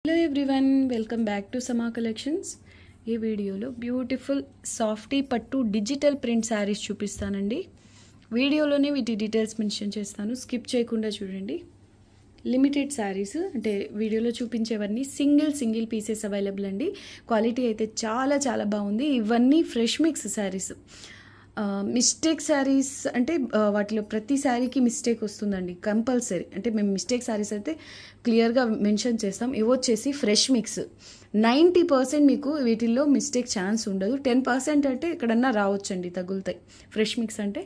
Hello everyone, welcome back to సమా collections. ఈ వీడియోలో బ్యూటిఫుల్ సాఫ్టీ పట్టు డిజిటల్ ప్రింట్ శారీస్ చూపిస్తానండి. వీడియోలోనే వీటి డీటెయిల్స్ మెన్షన్ చేస్తాను, స్కిప్ చేయకుండా చూడండి. లిమిటెడ్ శారీస్ అంటే వీడియోలో చూపించేవన్నీ సింగిల్ పీసెస్ అవైలబుల్ అండి. క్వాలిటీ అయితే చాలా బాగుంది. ఇవన్నీ fresh mix saris. Mistake saris అంటే వాటిలో ప్రతి శారీకి మిస్టేక్ వస్తుందండి కంపల్సరీ. అంటే మేము మిస్టేక్ శారీస్ అయితే క్లియర్గా మెన్షన్ చేస్తాం. ఇవి వచ్చేసి ఫ్రెష్ మిక్స్. 90% మీకు వీటిల్లో మిస్టేక్ ఛాన్స్ ఉండదు. 10% అంటే ఎక్కడన్నా రావచ్చండి, తగులుతాయి. ఫ్రెష్ మిక్స్ అంటే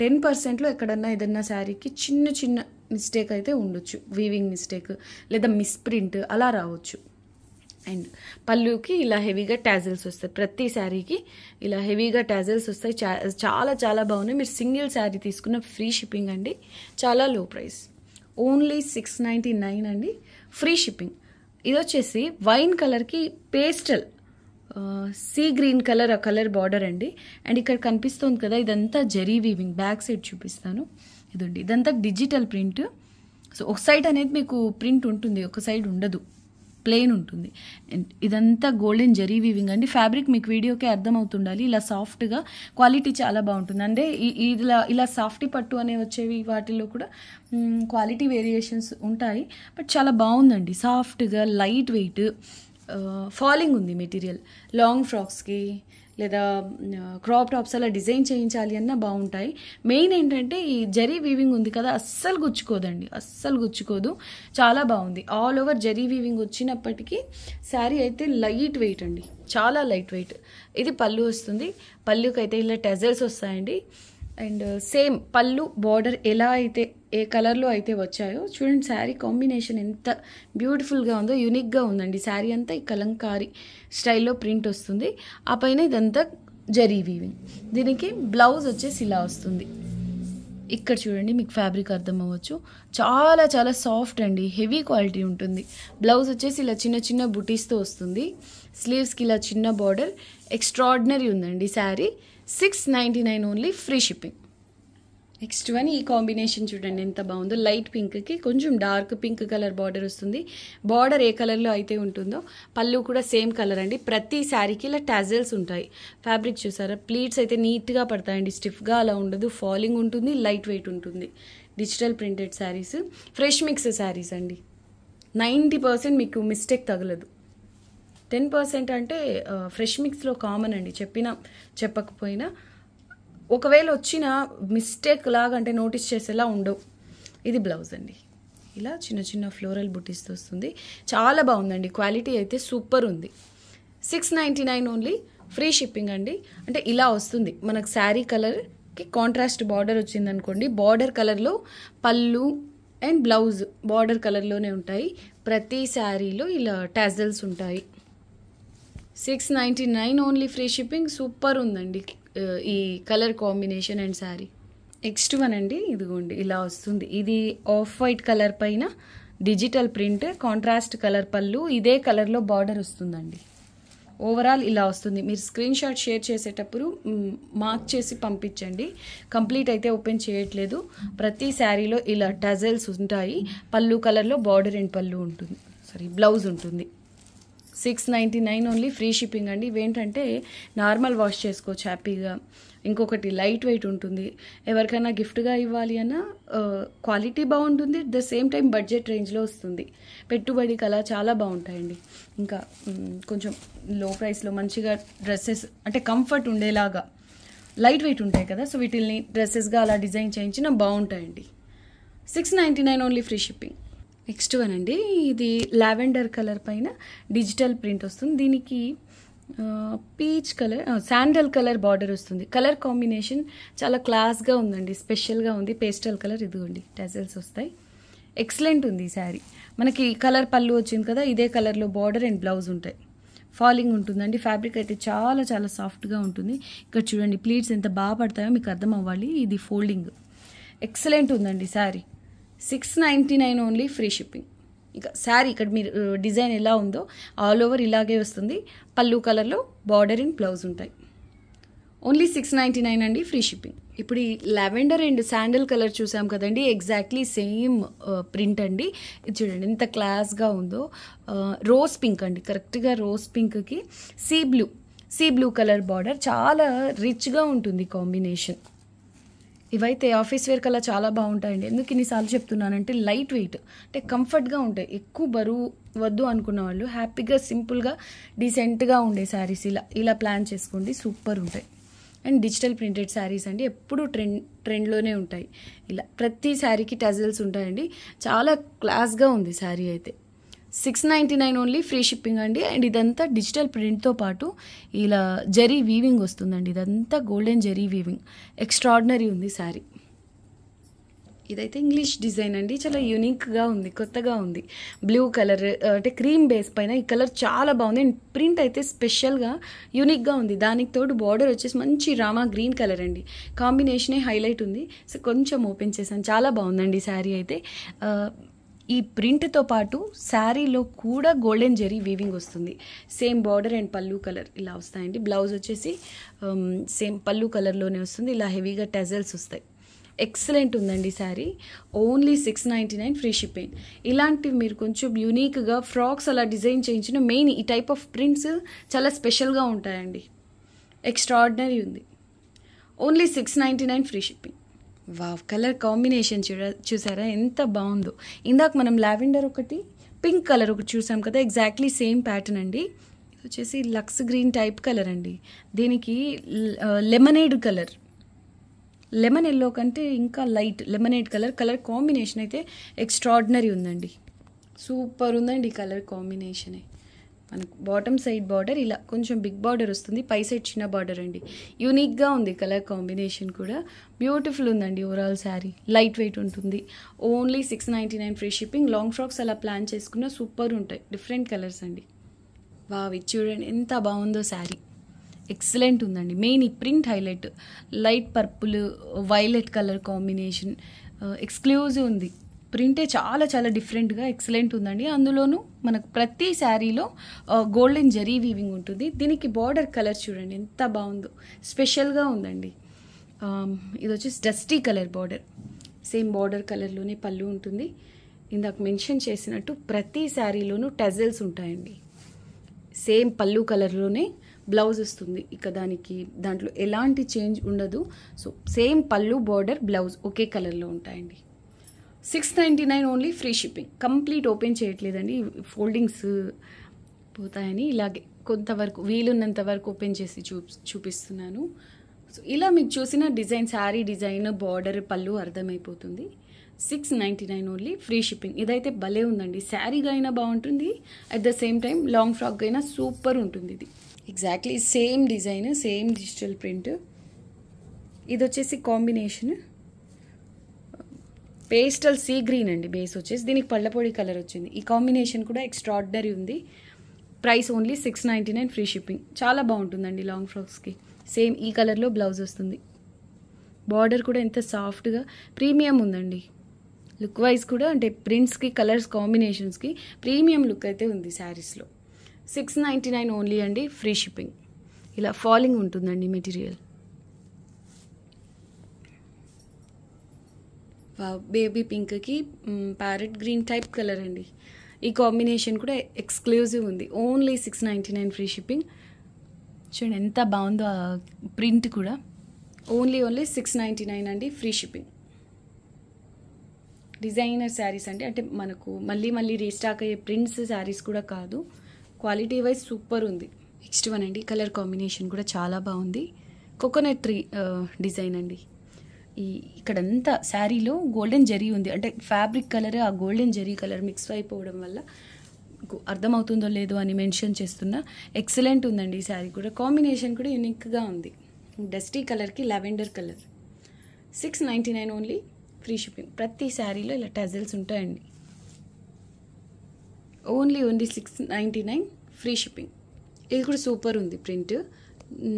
10%లో ఎక్కడన్నా ఏదన్నా శారీకి చిన్న మిస్టేక్ అయితే ఉండొచ్చు. వీవింగ్ మిస్టేక్ లేదా మిస్ప్రింట్ అలా రావచ్చు. అండ్ పళ్ళుకి ఇలా హెవీగా టాజిల్స్ వస్తాయి. ప్రతి శారీకి ఇలా హెవీగా టాజిల్స్ వస్తాయి. చాలా బాగున్నాయి. మీరు సింగిల్ శారీ తీసుకున్న ఫ్రీ షిప్పింగ్ అండి. చాలా లో ప్రైస్, ఓన్లీ 699 అండి, ఫ్రీ షిప్పింగ్. ఇది వచ్చేసి వైన్ కలర్కి పేస్టల్ సీ గ్రీన్ కలర్ ఆ కలర్ బార్డర్ అండి. అండ్ ఇక్కడ కనిపిస్తుంది కదా, ఇదంతా జరీ వీవింగ్. బ్యాక్ సైడ్ చూపిస్తాను. ఇదండి, ఇదంతా డిజిటల్ ప్రింట్. సో ఒక సైడ్ అనేది మీకు ప్రింట్ ఉంటుంది, ఒక సైడ్ ఉండదు, ప్లెయిన్ ఉంటుంది. అండ్ ఇదంతా గోల్డెన్ జరీ వీవింగ్ అండి. ఫ్యాబ్రిక్ మీకు వీడియోకే అర్థమవుతుండాలి. ఇలా సాఫ్ట్గా, క్వాలిటీ చాలా బాగుంటుంది. అంటే ఇలా సాఫ్టీ పట్టు అనే వచ్చేవి వాటిల్లో కూడా క్వాలిటీ వేరియేషన్స్ ఉంటాయి. బట్ చాలా బాగుందండి. సాఫ్ట్గా, లైట్ వెయిట్, ఫాలింగ్ ఉంది మెటీరియల్. లాంగ్ ఫ్రాక్స్కి లేదా క్రాప్ టాప్స్ అలా డిజైన్ చేయించాలి అన్నా బాగుంటాయి. మెయిన్ ఏంటంటే ఈ జరీ వీవింగ్ ఉంది కదా, అస్సలు గుచ్చుకోదండి, అస్సలు గుచ్చుకోదు. చాలా బాగుంది. ఆల్ ఓవర్ జరీ వీవింగ్ వచ్చినప్పటికీ శారీ అయితే లైట్ వెయిట్ అండి, చాలా లైట్ వెయిట్. ఇది పళ్ళు వస్తుంది. పళ్ళుకి అయితే ఇలా టెజల్స్ వస్తాయండి. అండ్ సేమ్ పళ్ళు బార్డర్ ఎలా అయితే ఏ కలర్లో అయితే వచ్చాయో చూడండి. శారీ కాంబినేషన్ ఎంత బ్యూటిఫుల్గా ఉందో, యూనిక్గా ఉందండి. శారీ అంతా ఈ కలంకారీ స్టైల్లో ప్రింట్ వస్తుంది. ఆ పైన ఇదంతా జరీ వీవింగ్. దీనికి బ్లౌజ్ వచ్చేసి ఇలా వస్తుంది. ఇక్కడ చూడండి, మీకు ఫ్యాబ్రిక్ అర్థం అవ్వచ్చు. చాలా సాఫ్ట్ అండి, హెవీ క్వాలిటీ ఉంటుంది. బ్లౌజ్ వచ్చేసి ఇలా చిన్న బుటీస్తో వస్తుంది. స్లీవ్స్కి ఇలా చిన్న బార్డర్. ఎక్స్ట్రాడినరీ ఉందండి sari. 699 only, free shipping. Next one, ఈ కాంబినేషన్ చూడండి ఎంత బాగుందో. లైట్ పింక్కి కొంచెం డార్క్ పింక్ కలర్ బార్డర్ వస్తుంది. బార్డర్ ఏ కలర్లో అయితే ఉంటుందో పళ్ళు కూడా సేమ్ కలర్ అండి. ప్రతి శారీకి ఇలా టాజల్స్ ఉంటాయి. ఫ్యాబ్రిక్ చూసారా, ప్లీట్స్ అయితే నీట్గా పడతాయండి, స్టిఫ్గా అలా ఉండదు. ఫాలింగ్ ఉంటుంది, లైట్ వెయిట్ ఉంటుంది. Digital printed saris, fresh mix saris అండి. 90% మీకు మిస్టేక్ తగలదు. 10% అంటే ఫ్రెష్ మిక్స్లో కామన్ అండి, చెప్పినా చెప్పకపోయినా. ఒకవేళ వచ్చిన మిస్టేక్ లాగా అంటే నోటీస్ చేసేలా ఉండవు. ఇది బ్లౌజ్ అండి. ఇలా చిన్న ఫ్లోరల్ బుటీస్తో వస్తుంది. చాలా బాగుందండి, క్వాలిటీ అయితే సూపర్ ఉంది. 699 ఓన్లీ, ఫ్రీ షిప్పింగ్ అండి. అంటే ఇలా వస్తుంది మనకు. శారీ కలర్కి కాంట్రాస్ట్ బార్డర్ వచ్చింది అనుకోండి, బార్డర్ కలర్లో పళ్ళు అండ్ బ్లౌజ్ బార్డర్ కలర్లోనే ఉంటాయి. ప్రతి శారీలో ఇలా టాజల్స్ ఉంటాయి. 699 ఓన్లీ, ఫ్రీ షిప్పింగ్. సూపర్ ఉందండి ఈ colour combination and sari. Next one అండి, ఇదిగోండి ఇలా వస్తుంది. ఇది ఆఫ్ వైట్ కలర్ పైన డిజిటల్ ప్రింట్, కాంట్రాస్ట్ కలర్ పళ్ళు, ఇదే కలర్లో బార్డర్ వస్తుందండి. ఓవరాల్ ఇలా వస్తుంది. మీరు స్క్రీన్ షాట్ షేర్ చేసేటప్పుడు మార్క్ చేసి పంపించండి. కంప్లీట్ అయితే ఓపెన్ చేయట్లేదు. ప్రతి శారీలో ఇలా టజల్స్ ఉంటాయి. పళ్ళు కలర్లో బార్డర్ అండ్ పళ్ళు ఉంటుంది, బ్లౌజ్ ఉంటుంది. 699 ఓన్లీ, ఫ్రీ షిప్పింగ్ అండి. ఇవేంటంటే నార్మల్ వాష్ చేసుకోవచ్చు హ్యాపీగా. ఇంకొకటి లైట్ వెయిట్ ఉంటుంది. ఎవరికైనా గిఫ్ట్గా ఇవ్వాలి అన్నా క్వాలిటీ బాగుంటుంది. At the same time budget రేంజ్లో వస్తుంది. పెట్టుబడికి అలా చాలా బాగుంటాయండి. ఇంకా కొంచెం లో ప్రైస్లో మంచిగా డ్రెస్సెస్ అంటే కంఫర్ట్ ఉండేలాగా లైట్ వెయిట్ ఉంటాయి కదా, సో వీటిల్ని డ్రెస్సెస్గా అలా డిజైన్ చేయించిన బాగుంటాయండి. 699 only, free shipping. Next one అండి, ఇది లావెండర్ కలర్ పైన డిజిటల్ ప్రింట్ వస్తుంది. దీనికి peach colour, sandal colour border వస్తుంది. కలర్ కాంబినేషన్ చాలా క్లాస్గా ఉందండి, స్పెషల్గా ఉంది. పేస్టల్ కలర్, ఇదిగోండి టెజల్స్ వస్తాయి. ఎక్సలెంట్ ఉంది ఈ శారీ. మనకి కలర్ పళ్ళు వచ్చింది కదా, ఇదే కలర్లో బార్డర్ అండ్ బ్లౌజ్ ఉంటాయి. ఫాలింగ్ ఉంటుందండి. ఫ్యాబ్రిక్ అయితే చాలా సాఫ్ట్గా ఉంటుంది. ఇక్కడ చూడండి, ప్లీట్స్ ఎంత బాగా పడతాయో మీకు అర్థం అవ్వాలి. ఇది ఫోల్డింగ్ ఎక్సలెంట్ ఉందండి శారీ. 699 only, free shipping. ఇక శారీ ఇక్కడ మీరు డిజైన్ ఎలా ఉందో ఆల్ ఓవర్ ఇలాగే వస్తుంది. పళ్ళు కలర్లో బార్డర్ అండ్ బ్లౌజ్ ఉంటాయి. ఓన్లీ 699 అండి, ఫ్రీ షిప్పింగ్. ఇప్పుడు ఈ లావెండర్ అండ్ శాండల్ కలర్ చూసాం కదండి, ఎగ్జాక్ట్లీ సేమ్ ప్రింట్ అండి. ఇది చూడండి ఎంత క్లాస్గా ఉందో. రోజ్ పింక్ అండి, కరెక్ట్గా రోజ్ పింక్కి సీ బ్లూ కలర్ బార్డర్. చాలా రిచ్గా ఉంటుంది కాంబినేషన్. ఇవైతే ఆఫీస్ వేర్ కల్లా చాలా బాగుంటాయండి. ఎందుకు ఇన్నిసార్లు చెప్తున్నానంటే లైట్ వెయిట్, అంటే కంఫర్ట్గా ఉంటాయి. ఎక్కువ బరువు వద్దు అనుకున్న వాళ్ళు హ్యాపీగా సింపుల్గా డీసెంట్గా ఉండే శారీస్ ఇలా ప్లాన్ చేసుకోండి, సూపర్ ఉంటాయి. అండ్ డిజిటల్ ప్రింటెడ్ శారీస్ అండి ఎప్పుడు ట్రెండ్లోనే ఉంటాయి. ఇలా ప్రతి శారీకి టజల్స్ ఉంటాయండి. చాలా క్లాస్గా ఉంది శారీ అయితే. 699 ఓన్లీ, ఫ్రీ షిప్పింగ్ అండి. అండ్ ఇదంతా డిజిటల్ ప్రింట్తో పాటు ఇలా జరీ వీవింగ్ వస్తుందండి. ఇదంతా గోల్డెన్ జరీ వీవింగ్, ఎక్స్ట్రాడినరీ ఉంది శారీ. ఇదైతే ఇంగ్లీష్ డిజైన్ అండి, చాలా యూనిక్గా ఉంది, కొత్తగా ఉంది. బ్లూ కలర్ అంటే క్రీమ్ బేస్ పైన ఈ కలర్ చాలా బాగుంది. అండ్ ప్రింట్ అయితే స్పెషల్గా యూనిక్గా ఉంది. దానికి తోడు బార్డర్ వచ్చేసి మంచి రామా గ్రీన్ కలర్ అండి. కాంబినేషనే హైలైట్ ఉంది. సో కొంచెం ఓపెన్ చేశాను, చాలా బాగుందండి శారీ అయితే. ఈ ప్రింట్తో పాటు శారీలో కూడా గోల్డెన్ జరీ వీవింగ్ వస్తుంది. సేమ్ బార్డర్ అండ్ పళ్ళు కలర్ ఇలా వస్తాయండి. బ్లౌజ్ వచ్చేసి సేమ్ పళ్ళు కలర్లోనే వస్తుంది. ఇలా హెవీగా టెజల్స్ వస్తాయి. ఎక్సలెంట్ ఉందండి శారీ. Only 699, free shipping. ఇలాంటివి మీరు కొంచెం యూనిక్గా ఫ్రాక్స్ అలా డిజైన్ చేయించిన మెయిన్ ఈ టైప్ ఆఫ్ ప్రింట్స్ చాలా స్పెషల్గా ఉంటాయండి. ఎక్స్ట్రాడినరీ ఉంది. Only 699, free shipping. Wow, colour combination చూసారా ఎంత బాగుందో. ఇందాక మనం లావెండర్ ఒకటి, పింక్ కలర్ ఒకటి చూసాం కదా, ఎగ్జాక్ట్లీ సేమ్ ప్యాటర్న్ అండి. ఇది వచ్చేసి లక్స్ గ్రీన్ టైప్ కలర్ అండి. దీనికి లెమనేడ్ కలర్, లెమన్ ఎల్లో కంటే ఇంకా లైట్ లెమనేడ్ కలర్ కాంబినేషన్ అయితే ఎక్స్ట్రాడినరీ ఉందండి. సూపర్ ఉందండి కలర్ కాంబినేషనే. మనకు బాటమ్ సైడ్ బార్డర్ ఇలా కొంచెం బిగ్ బార్డర్ వస్తుంది, పై సైడ్ చిన్న బార్డర్ అండి. యూనిక్గా ఉంది కలర్ కాంబినేషన్ కూడా. బ్యూటిఫుల్ ఉందండి ఓవరాల్ శారీ. లైట్ వెయిట్ ఉంటుంది. Only 699, free shipping. Long frocks అలా ప్లాన్ చేసుకున్న సూపర్ ఉంటాయి. డిఫరెంట్ కలర్స్ అండి. వావ్, ఇది చూడండి ఎంత బాగుందో శారీ. ఎక్సలెంట్ ఉందండి. మెయిన్ ఈ print highlight. Light purple violet colour combination exclusive ఉంది. ప్రింటే చాలా చాలా డిఫరెంట్గా ఎక్సలెంట్ ఉందండి. అందులోనూ మనకు ప్రతి శారీలో గోల్డెన్ జరీ వీవింగ్ ఉంటుంది. దీనికి బార్డర్ కలర్ చూడండి ఎంత బాగుందో, స్పెషల్గా ఉందండి. ఇది వచ్చేసి dusty colour border. Same border కలర్లోనే పళ్ళు ఉంటుంది. ఇందాక మెన్షన్ చేసినట్టు ప్రతి శారీలోనూ టజల్స్ ఉంటాయండి. సేమ్ పళ్ళు కలర్లోనే బ్లౌజ్ వస్తుంది. ఇక దాంట్లో ఎలాంటి చేంజ్ ఉండదు. సో సేమ్ పళ్ళు, బార్డర్, బ్లౌజ్ ఒకే కలర్లో ఉంటాయండి. 699 only, free shipping. Complete open చేయట్లేదండి, ఫోల్డింగ్స్ పోతాయని ఇలాగే కొంతవరకు వీలున్నంత వరకు ఓపెన్ చేసి చూపిస్తున్నాను. సో ఇలా మీకు చూసిన డిజైన్, శారీ డిజైన్, బార్డర్, పళ్ళు అర్థమైపోతుంది. 699 ఓన్లీ, ఫ్రీ షిప్పింగ్. ఇదైతే భలే ఉందండి. శారీగా అయినా బాగుంటుంది, at the same time long frock అయినా సూపర్ ఉంటుంది. ఇది exactly same design, same digital print. ఇది వచ్చేసి కాంబినేషన్ పేస్టల్ సీ గ్రీన్ అండి. బేస్ వచ్చేసి దీనికి పళ్ళపొడి కలర్ వచ్చింది. ఈ కాంబినేషన్ కూడా ఎక్స్ట్రాడినరీ ఉంది. Price only 699, free shipping. చాలా బాగుంటుందండి లాంగ్ ఫ్రాక్స్కి. సేమ్ ఈ కలర్లో బ్లౌజ్ వస్తుంది. బార్డర్ కూడా ఎంత సాఫ్ట్గా ప్రీమియం ఉందండి. లుక్ వైజ్ కూడా అంటే ప్రింట్స్కి, కలర్స్ కాంబినేషన్స్కి ప్రీమియం లుక్ అయితే ఉంది శారీస్లో. 699 ఓన్లీ అండి, ఫ్రీ షిప్పింగ్. ఇలా ఫాలింగ్ ఉంటుందండి మెటీరియల్. బేబీ పింక్కి ప్యారెట్ గ్రీన్ టైప్ కలర్ అండి. ఈ కాంబినేషన్ కూడా ఎక్స్క్లూజివ్ ఉంది. Only 699, free shipping. చూడండి ఎంత బాగుందో ఆ ప్రింట్ కూడా. ఓన్లీ 699 అండి, ఫ్రీ షిప్పింగ్. డిజైనర్ శారీస్ అంటే మనకు మళ్ళీ రీస్టాక్ అయ్యే ప్రింట్స్ శారీస్ కూడా కాదు. క్వాలిటీ వైజ్ సూపర్ ఉంది. నెక్స్ట్ వన్ అండి, కలర్ కాంబినేషన్ కూడా చాలా బాగుంది. కోకోనట్ ట్రీ డిజైన్ అండి. ఇక్కడంతా శారీలో గోల్డెన్ జరీ ఉంది. అంటే ఫ్యాబ్రిక్ కలర్ ఆ గోల్డెన్ జరీ కలర్ మిక్స్ అయిపోవడం వల్ల అర్థమవుతుందో లేదో అని మెన్షన్ చేస్తున్నా. ఎక్సలెంట్ ఉందండి ఈ శారీ కూడా. కాంబినేషన్ కూడా యూనిక్గా ఉంది. డస్టీ కలర్కి lavender colour. 699 only, free shipping. ప్రతి శారీలో ఇలా టజల్స్ ఉంటాయండి. Only 699, free shipping. ఇది కూడా సూపర్ ఉంది ప్రింట్.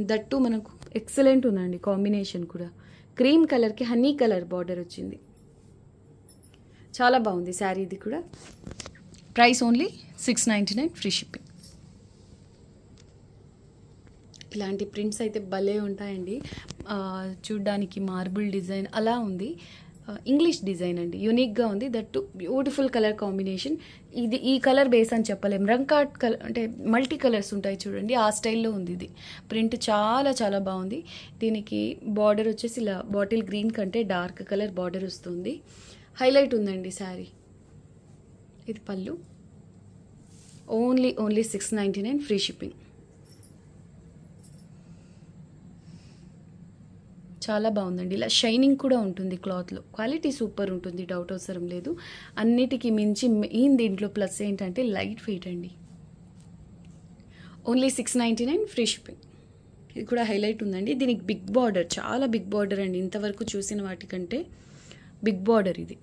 దట్టు మనకు ఎక్సలెంట్ ఉందండి కాంబినేషన్ కూడా. క్రీమ్ కలర్కి హనీ కలర్ బార్డర్ వచ్చింది. చాలా బాగుంది శారీ ఇది కూడా. Price only 699, free shipping. ఇలాంటి ప్రింట్స్ అయితే భలే ఉంటాయండి. చూడ్డానికి మార్బుల్ డిజైన్ అలా ఉంది. ఇంగ్లీష్ డిజైన్ అండి, యూనిక్గా ఉంది. That beautiful colour combination. ఈ కలర్ బేస్ అని చెప్పలేం, రంకాట్ కలర్ అంటే మల్టీ కలర్స్ ఉంటాయి చూడండి, ఆ స్టైల్లో ఉంది ఇది. ప్రింట్ చాలా చాలా బాగుంది. దీనికి బార్డర్ వచ్చేసి ఇలా బాటిల్ గ్రీన్ కంటే డార్క్ కలర్ బార్డర్ వస్తుంది. హైలైట్ ఉందండి శారీ. ఇది పళ్ళు. Only 699 free shipping. చాలా బాగుందండి. ఇలా షైనింగ్ కూడా ఉంటుంది క్లాత్లో. క్వాలిటీ సూపర్ ఉంటుంది, డౌట్ అవసరం లేదు. అన్నిటికీ మించి మెయిన్ దీంట్లో ప్లస్ ఏంటంటే లైట్ వెయిట్ అండి. Only 699 free shipping. ఇది కూడా హైలైట్ ఉందండి. దీనికి బిగ్ బార్డర్, చాలా బిగ్ బార్డర్ అండి. ఇంతవరకు చూసిన వాటికంటే బిగ్ బార్డర్ ఇది.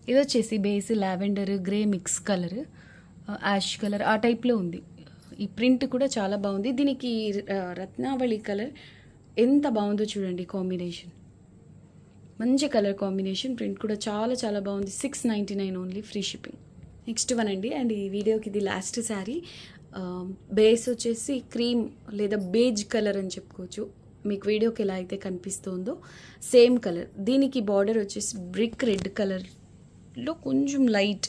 ఇది వచ్చేసి base lavender grey mix colour, ash colour ఆ టైప్లో ఉంది. ఈ ప్రింట్ కూడా చాలా బాగుంది. దీనికి రత్నావళి కలర్ ఎంత బాగుందో చూడండి, కాంబినేషన్ మంచి కలర్ కాంబినేషన్. ప్రింట్ కూడా చాలా చాలా బాగుంది. 699 only free shipping. Next one అండి, అండ్ ఈ వీడియోకి ఇది లాస్ట్ శారీ. బేస్ వచ్చేసి క్రీమ్ లేదా బేజ్ కలర్ అని చెప్పుకోవచ్చు. మీకు వీడియోకి ఎలా అయితే కనిపిస్తుందో సేమ్ కలర్. దీనికి బార్డర్ వచ్చేసి బ్రిక్ రెడ్ కలర్లో కొంచెం లైట్,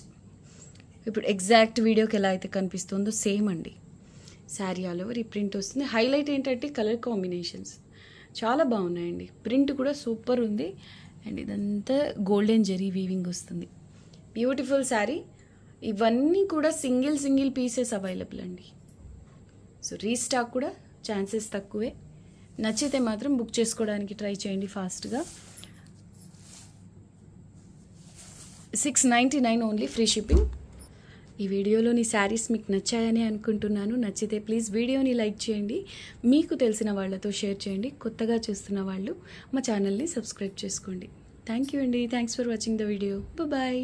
ఇప్పుడు ఎగ్జాక్ట్ వీడియోకి ఎలా అయితే కనిపిస్తుందో సేమ్ అండి. శారీ ఆల్ ఓవర్ ఈ ప్రింట్ వస్తుంది. హైలైట్ ఏంటంటే కలర్ కాంబినేషన్స్ చాలా బాగున్నాయండి. ప్రింట్ కూడా సూపర్ ఉంది. అండ్ ఇదంతా గోల్డెన్ జెరీ వీవింగ్ వస్తుంది. బ్యూటిఫుల్ శారీ. ఇవన్నీ కూడా సింగిల్ పీసెస్ అవైలబుల్ అండి. సో రీస్టాక్ కూడా ఛాన్సెస్ తక్కువే. నచ్చితే మాత్రం బుక్ చేసుకోవడానికి ట్రై చేయండి ఫాస్ట్గా. 699 ఓన్లీ ఫ్రీ షిప్పింగ్. ఈ వీడియోలోని శారీస్ మీకు నచ్చాయని అనుకుంటున్నాను. నచ్చితే ప్లీజ్ వీడియోని లైక్ చేయండి, మీకు తెలిసిన వాళ్ళతో షేర్ చేయండి. కొత్తగా చూస్తున్న వాళ్ళు మా ఛానల్ని సబ్స్క్రైబ్ చేసుకోండి. థ్యాంక్ యూ అండి. Thanks for watching the video. Bye.